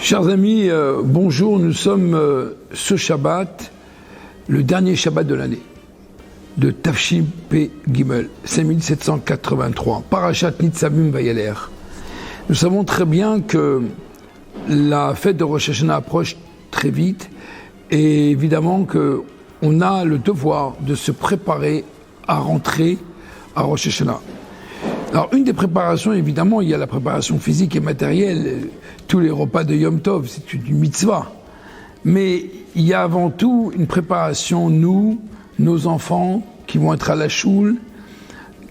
Chers amis, bonjour, nous sommes ce Shabbat, le dernier Shabbat de l'année, de Tafshin P. Gimel, 5783, Parashat Nitzavim Vayeler. Nous savons très bien que la fête de Rosh Hashanah approche très vite et évidemment qu'on a le devoir de se préparer à rentrer à Rosh Hashanah. Alors, une des préparations, évidemment, il y a la préparation physique et matérielle. Tous les repas de Yom Tov, c'est une mitzvah. Mais il y a avant tout une préparation, nous, nos enfants, qui vont être à la choule,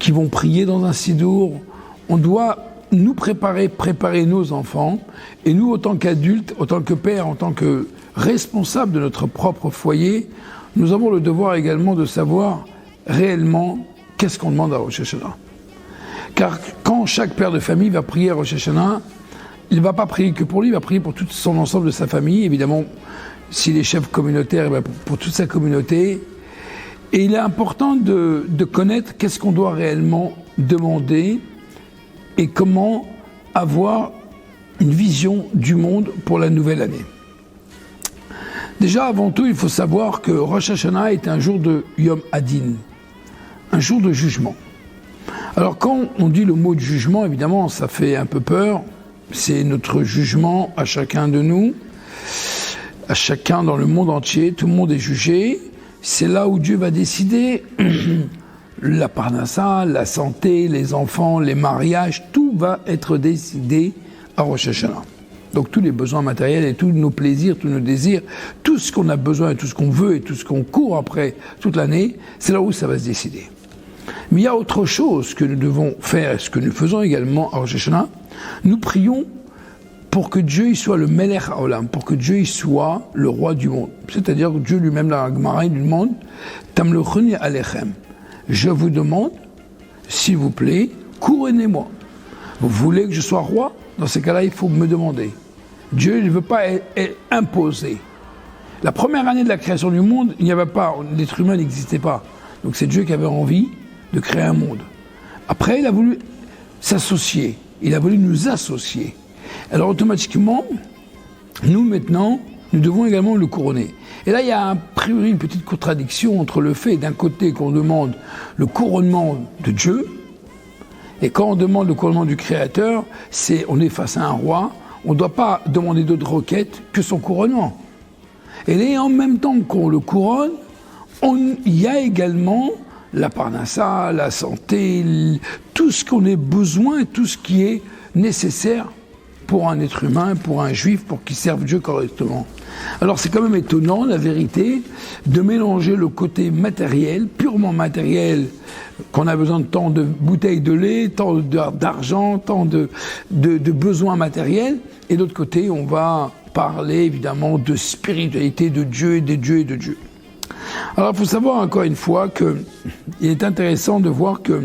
qui vont prier dans un sidour. On doit nous préparer nos enfants. Et nous, en tant qu'adultes, en tant que pères, en tant que responsables de notre propre foyer, nous avons le devoir également de savoir réellement qu'est-ce qu'on demande à Rosh Hashanah. Car quand chaque père de famille va prier à Rosh Hashanah, il ne va pas prier que pour lui, il va prier pour tout son ensemble de sa famille, évidemment, s'il est chef communautaire, pour toute sa communauté. Et il est important de connaître qu'est-ce qu'on doit réellement demander et comment avoir une vision du monde pour la nouvelle année. Déjà, avant tout, il faut savoir que Rosh Hashanah est un jour de Yom Hadin, un jour de jugement. Alors quand on dit le mot de jugement, évidemment, ça fait un peu peur. C'est notre jugement à chacun de nous, à chacun dans le monde entier. Tout le monde est jugé. C'est là où Dieu va décider la parnassa, la santé, les enfants, les mariages. Tout va être décidé à Rosh Hashanah. Donc tous les besoins matériels et tous nos plaisirs, tous nos désirs, tout ce qu'on a besoin et tout ce qu'on veut et tout ce qu'on court après toute l'année, c'est là où ça va se décider. Mais il y a autre chose que nous devons faire, et ce que nous faisons également à Rosh Hashanah. Nous prions pour que Dieu il soit le Melech Haolam, pour que Dieu il soit le roi du monde. C'est-à-dire que Dieu lui-même, dans la Gemara, il lui demande « Tamlochuni alechem » je vous demande, s'il vous plaît, couronnez-moi. Vous voulez que je sois roi? Dans ces cas-là, il faut me demander. Dieu il ne veut pas être imposé. La première année de la création du monde, il n'y avait pas, l'être humain n'existait pas. Donc c'est Dieu qui avait envie de créer un monde. Après, il a voulu s'associer. Il a voulu nous associer. Alors automatiquement, nous maintenant, nous devons également le couronner. Et là, il y a a priori une petite contradiction entre le fait d'un côté qu'on demande le couronnement de Dieu, et quand on demande le couronnement du Créateur, on est face à un roi, on ne doit pas demander d'autres requêtes que son couronnement. Et en même temps qu'on le couronne, il y a également la parnassa, la santé, tout ce qu'on a besoin, tout ce qui est nécessaire pour un être humain, pour un juif, pour qu'il serve Dieu correctement. Alors c'est quand même étonnant, la vérité, de mélanger le côté matériel, purement matériel, qu'on a besoin de tant de bouteilles de lait, tant d'argent, tant de besoins matériels, et de l'autre côté, on va parler évidemment de spiritualité, de Dieu, des dieux et de Dieu. Alors il faut savoir encore une fois qu'il est intéressant de voir que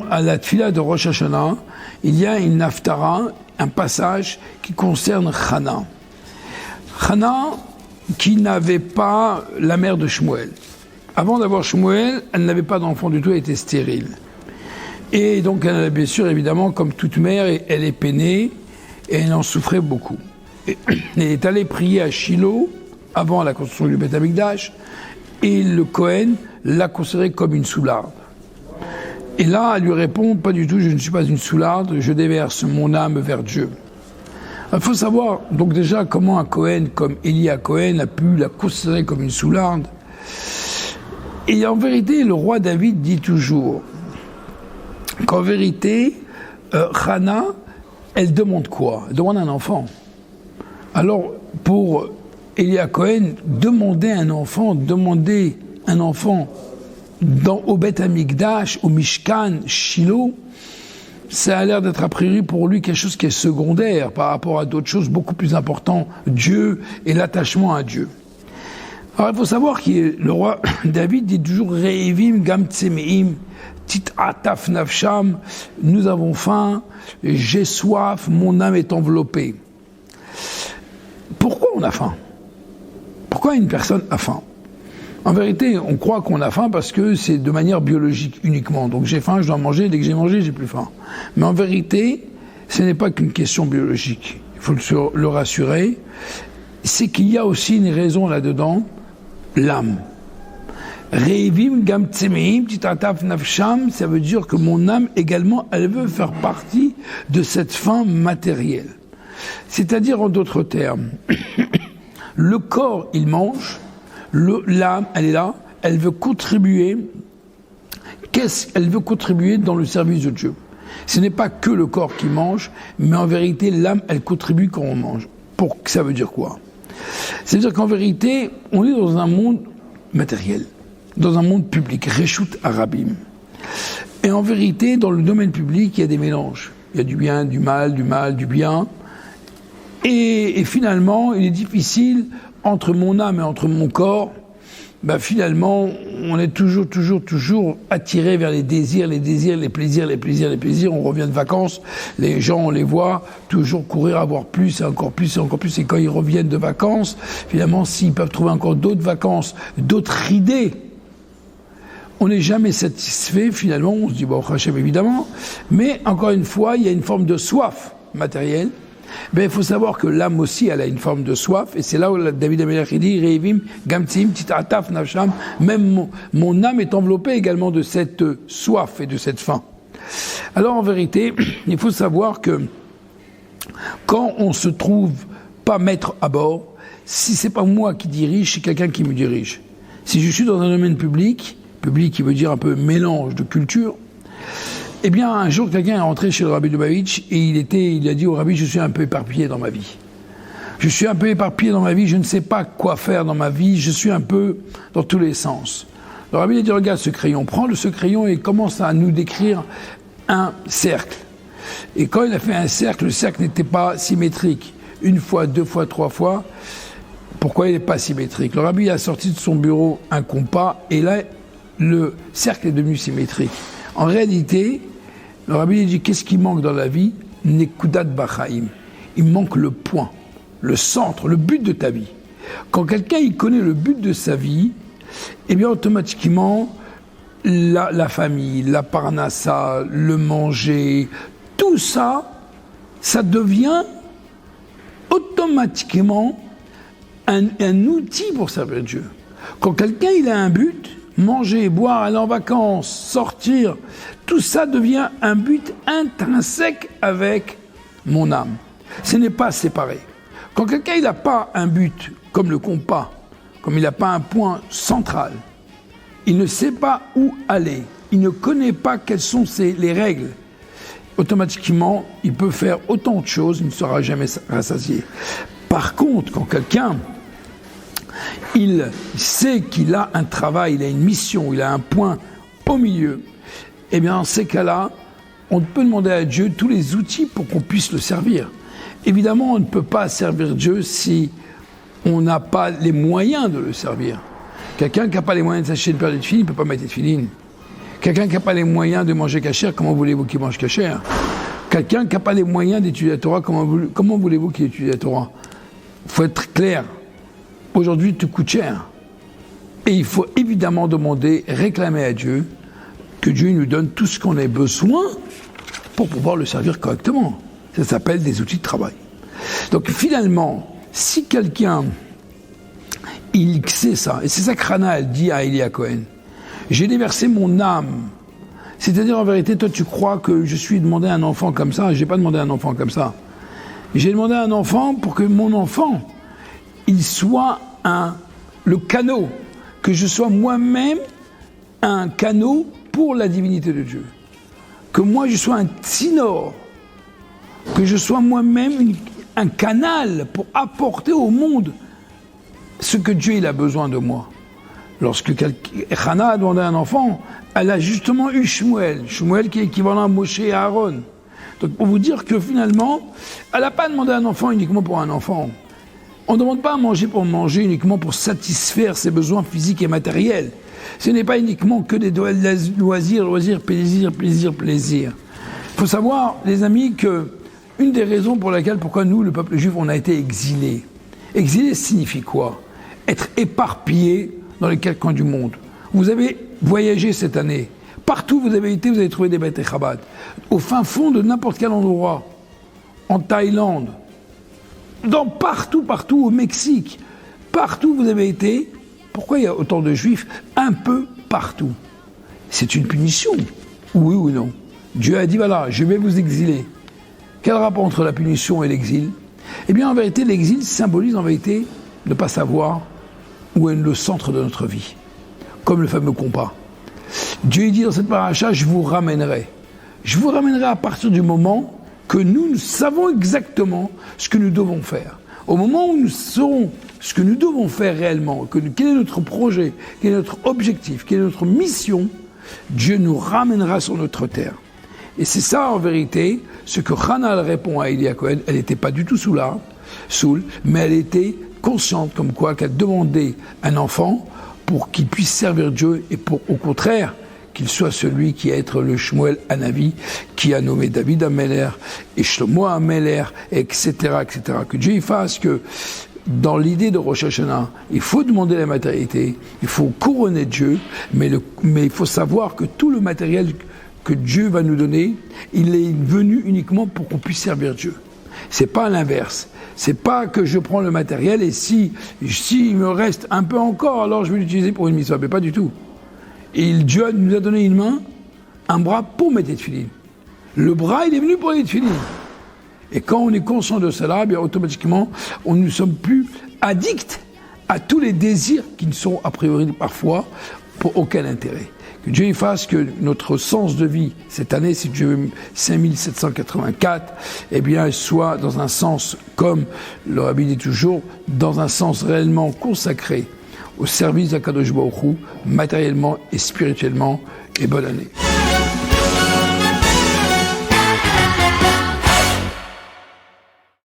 à la tfila de Rosh Hashanah, il y a une haftara, un passage qui concerne Chana. Chana qui n'avait pas la mère de Shmuel. Avant d'avoir Shmuel, elle n'avait pas d'enfant du tout, elle était stérile. Et donc elle a bien sûr, évidemment, comme toute mère, elle est peinée et elle en souffrait beaucoup. Et elle est allée prier à Shiloh avant la construction du Beth Amikdash, et le Kohen l'a considéré comme une soularde. Et là, elle lui répond, pas du tout, je ne suis pas une soularde, je déverse mon âme vers Dieu. Il faut savoir, donc déjà, comment un Kohen comme Elia Cohen a pu la considérer comme une soularde. Et en vérité, le roi David dit toujours qu'en vérité, Chana, elle demande quoi? Elle demande un enfant. Alors, pour Elia Cohen, demander un enfant au Beth Amikdash, au Mishkan, Shiloh, ça a l'air d'être a priori pour lui quelque chose qui est secondaire par rapport à d'autres choses beaucoup plus importantes, Dieu et l'attachement à Dieu. Alors il faut savoir que le roi David dit toujours Re'evim gam tsemeim tit ataf nafsham, nous avons faim, j'ai soif, mon âme est enveloppée. Pourquoi on a faim? Pourquoi une personne a faim? En vérité, on croit qu'on a faim parce que c'est de manière biologique uniquement. Donc j'ai faim, je dois manger, dès que j'ai mangé, j'ai plus faim. Mais en vérité, ce n'est pas qu'une question biologique. Il faut le rassurer, c'est qu'il y a aussi une raison là-dedans, l'âme. Reivim gam tsemeim titataf nafsham, ça veut dire que mon âme également, elle veut faire partie de cette fin matérielle. C'est-à-dire, en d'autres termes, le corps, il mange, l'âme, elle est là, elle veut contribuer. Qu'est-ce qu'elle veut contribuer dans le service de Dieu? Ce n'est pas que le corps qui mange, mais en vérité, l'âme, elle contribue quand on mange. Ça veut dire quoi? C'est-à-dire qu'en vérité, on est dans un monde matériel, dans un monde public, Reshut Arabim. Et en vérité, dans le domaine public, il y a des mélanges. Il y a du bien, du mal, du bien. Et finalement, il est difficile, entre mon âme et entre mon corps, finalement, on est toujours attiré vers les désirs, les plaisirs. On revient de vacances, les gens, on les voit toujours courir, avoir plus, et encore plus. Et quand ils reviennent de vacances, finalement, s'ils peuvent trouver encore d'autres vacances, d'autres idées, on n'est jamais satisfait, finalement, on se dit, bon, Hachem, évidemment, mais encore une fois, il y a une forme de soif matérielle. Il faut savoir que l'âme aussi, elle a une forme de soif, et c'est là où David Amelech dit, Reivim, Gamtsim, Titataf, Nafsham, même mon âme est enveloppée également de cette soif et de cette faim. Alors en vérité, il faut savoir que quand on se trouve pas maître à bord, si c'est pas moi qui dirige, c'est quelqu'un qui me dirige. Si je suis dans un domaine public qui veut dire un peu mélange de culture, eh bien, un jour, quelqu'un est rentré chez le Rabbi Lubavitch et il a dit au Rabbi, je suis un peu éparpillé dans ma vie. Je suis un peu éparpillé dans ma vie, je ne sais pas quoi faire dans ma vie, je suis un peu dans tous les sens. Le Rabbi a dit, regarde ce crayon, prends ce crayon et commence à nous décrire un cercle. Et quand il a fait un cercle, le cercle n'était pas symétrique. Une fois, deux fois, trois fois. Pourquoi il n'est pas symétrique? Le Rabbi a sorti de son bureau un compas et là, le cercle est devenu symétrique. En réalité, le Rabbi a dit, qu'est-ce qui manque dans la vie? Nekudat Bachaim. Il manque le point, le centre, le but de ta vie. Quand quelqu'un il connaît le but de sa vie, eh bien automatiquement, la famille, la parnassa, le manger, tout ça, ça devient automatiquement un outil pour servir Dieu. Quand quelqu'un il a un but, manger, boire, aller en vacances, sortir, tout ça devient un but intrinsèque avec mon âme. Ce n'est pas séparé. Quand quelqu'un n'a pas un but, comme le compas, comme il n'a pas un point central, il ne sait pas où aller, il ne connaît pas quelles sont les règles, automatiquement, il peut faire autant de choses, il ne sera jamais rassasié. Par contre, quand quelqu'un il sait qu'il a un travail, il a une mission, il a un point au milieu, eh bien, en ces cas-là, on peut demander à Dieu tous les outils pour qu'on puisse le servir. Évidemment, on ne peut pas servir Dieu si on n'a pas les moyens de le servir. Quelqu'un qui n'a pas les moyens de s'acheter une paire de tefilines, il ne peut pas mettre de tefilines. Quelqu'un qui n'a pas les moyens de manger kasher, comment voulez-vous qu'il mange kasher? Quelqu'un qui n'a pas les moyens d'étudier la Torah, comment voulez-vous qu'il étudie la Torah? Il faut être clair. Aujourd'hui, tout coûte cher. Et il faut évidemment demander, réclamer à Dieu, que Dieu nous donne tout ce qu'on a besoin pour pouvoir le servir correctement. Ça s'appelle des outils de travail. Donc finalement, si quelqu'un, il sait ça, et c'est ça que Hana, elle dit à Elia Cohen, j'ai déversé mon âme. C'est-à-dire, en vérité, toi, tu crois que je suis demandé un enfant comme ça? Je n'ai pas demandé un enfant comme ça. J'ai demandé un enfant pour que mon enfant, il soit le canot, que je sois moi-même un canot pour la divinité de Dieu. Que moi, je sois un tsinor, que je sois moi-même un canal pour apporter au monde ce que Dieu il a besoin de moi. Lorsque Hana a demandé un enfant, elle a justement eu Shmuel qui est équivalent à Moshe et Aaron. Donc pour vous dire que finalement, elle n'a pas demandé un enfant uniquement pour un enfant. On ne demande pas à manger pour manger uniquement pour satisfaire ses besoins physiques et matériels. Ce n'est pas uniquement que des loisirs, plaisir. Il faut savoir, les amis, que une des raisons pour laquelle, pourquoi nous, le peuple juif, on a été exilés. Exilé signifie quoi? Être éparpillé dans les quatre coins du monde. Vous avez voyagé cette année. Partout où vous avez été, vous avez trouvé des bêtes Chabad. Au fin fond de n'importe quel endroit, en Thaïlande, partout au Mexique, partout où vous avez été. Pourquoi il y a autant de juifs un peu partout? C'est une punition, oui ou non? Dieu a dit, voilà, je vais vous exiler. Quel rapport entre la punition et l'exil? Eh bien, en vérité, l'exil symbolise en vérité ne pas savoir où est le centre de notre vie. Comme le fameux compas. Dieu dit dans cette paracha, je vous ramènerai. Je vous ramènerai à partir du moment que nous savons exactement ce que nous devons faire. Au moment où nous saurons ce que nous devons faire réellement, quel est notre projet, quel est notre objectif, quelle est notre mission, Dieu nous ramènera sur notre terre. Et c'est ça, en vérité, ce que Hannah répond à Eli Cohen. Elle n'était pas du tout saoule, mais elle était consciente comme quoi qu'elle demandait un enfant pour qu'il puisse servir Dieu et pour, au contraire, qu'il soit celui qui est être le Shmuel Hanavi, qui a nommé David Ameler et Shlomo Ameler, etc., etc. Que Dieu fasse que, dans l'idée de Rosh Hashanah, il faut demander la matérialité, il faut couronner Dieu, mais il faut savoir que tout le matériel que Dieu va nous donner, il est venu uniquement pour qu'on puisse servir Dieu. C'est pas l'inverse. C'est pas que je prends le matériel et si il me reste un peu encore, alors je vais l'utiliser pour une mitzvah. Mais pas du tout. Et Dieu nous a donné une main, un bras pour mettre les tefilines. Le bras, il est venu pour les tefilines. Et quand on est conscient de cela, bien automatiquement, on ne sommes plus addicts à tous les désirs qui ne sont a priori parfois pour aucun intérêt. Que Dieu fasse que notre sens de vie, cette année, si Dieu veut, 5784, eh bien, soit dans un sens, comme le Rabbi dit toujours, dans un sens réellement consacré au service d'Akadosh Baruch Hu, matériellement et spirituellement, et bonne année.